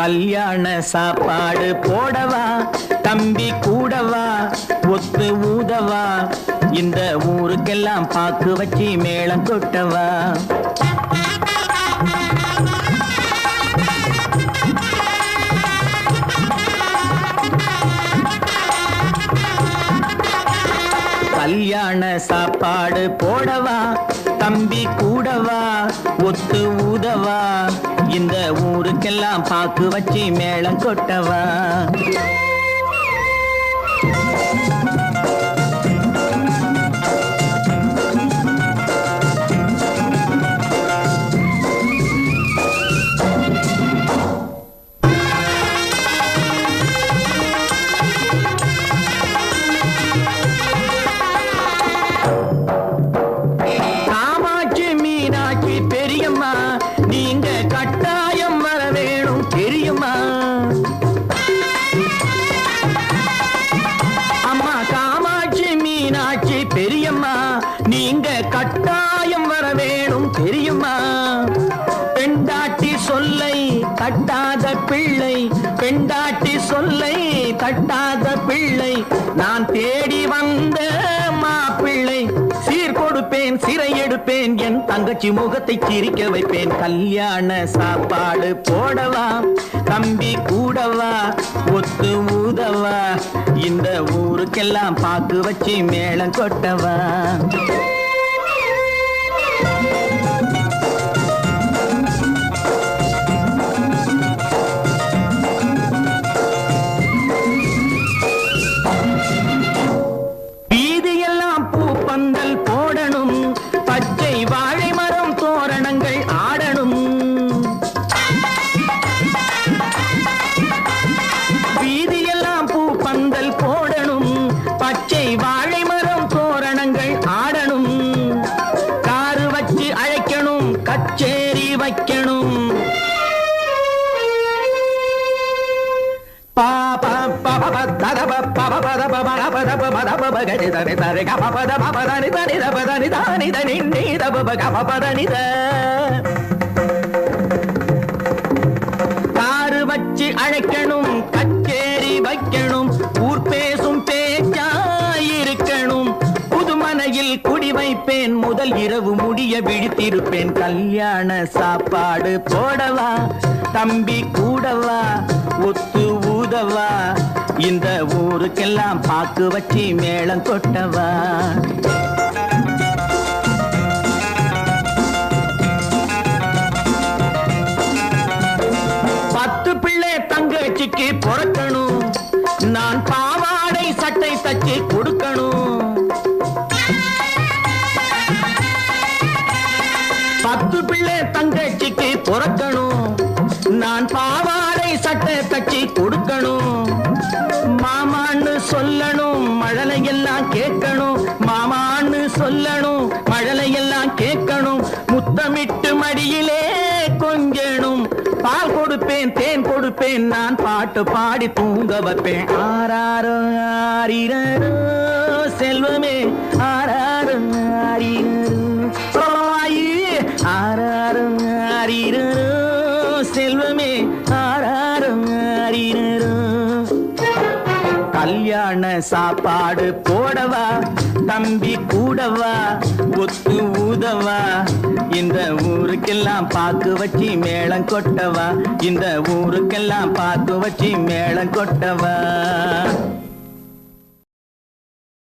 கல்யாண சாப்பாடு போடவா, தம்பி கூடவா, ஒத்து ஊதவா, இந்த ஊருக்கெல்லாம் பாக்கு வச்சு மேளம் கொட்டவா. கல்யாண சாப்பாடு போடவா, தம்பி கூடவா, ஒத்து ஊதவா, இந்த ஊருக்கெல்லாம் பாக்கு வச்சு மேளம் கொட்டவா. நீங்க கட்டாயம் வர வேணும் தெரியுமா? அம்மா காமாட்சி மீனாட்சி பெரியம்மா, நீங்க கட்டாயம் வர வேணும் தெரியுமா? பெண்டாட்டி சொல்லை தட்டாத பிள்ளை, பெண்டாட்டி சொல்லை தட்டாத பிள்ளை, நான் தேடி வந்த மாப்பிள்ளை, சீர் கொடுப்பேன் சிறை எடுப்பேன், என் தங்கச்சி முகத்தை சிரிக்க வைப்பேன். கல்யாண சாப்பாடு போடவா, தம்பி கூடவா, ஒத்து ஊதவா, இந்த ஊருக்கெல்லாம் பாக்கு வச்சு மேளம் கொட்டவா. பச்சை வாழை மரம் தோரணங்கள் ஆடணும், காரு வச்சு அழைக்கணும், கச்சேரி வைக்கணும். காரு வச்சு அழைக்கணும், கச்சேரி வைக்கணும், ஊர் பேசும் பேச்சாயிருக்கணும், புதுமனையில் குடி வைப்பேன், முதல் இரவு முடிய விழித்திருப்பேன். கல்யாண சாப்பாடு போடவா, தம்பி கூடவா, ஒத்து ஊதவா, இந்த ஊருக்கெல்லாம் பாக்கு வச்சு மேளம் கொட்டவா. பத்து பிள்ளை தங்கச்சிக்கு பொறக்கணும், நான் பாவாடை சட்டை தச்சு கொடுக்கணும். 10 பிள்ளை தங்கச்சிக்கு பொறக்கணும், நான் பாவாடை சட்டை தச்சு கொடுக்கணும். மாமான்னு சொல்லணும், மழலையெல்லாம் கேட்கணும், மாமான்னு சொல்லணும், மழலையெல்லாம் கேட்கணும், முத்தமிட்டு மடியிலே கொஞ்சணும், பால் கொடுப்பேன் தேன் கொடுப்பேன், நான் பாட்டு பாடி தூங்க வைப்பேன். ஆராரோ ஆரிரோ செல்வமே, ஆராரோ ஆரிரோ ஆராரோ ஆரிரோ செல்வமே, ஆராரோ ஆரிரோ. கல்யாண சாப்பாடு போடவா, தம்பி கூடவா, ஒத்து ஊதவா, இந்த ஊருக்கெல்லாம் பாக்கு வச்சு மேளம் கொட்டவா, இந்த ஊருக்கெல்லாம் பாக்கு வச்சு மேளம் கொட்டவா.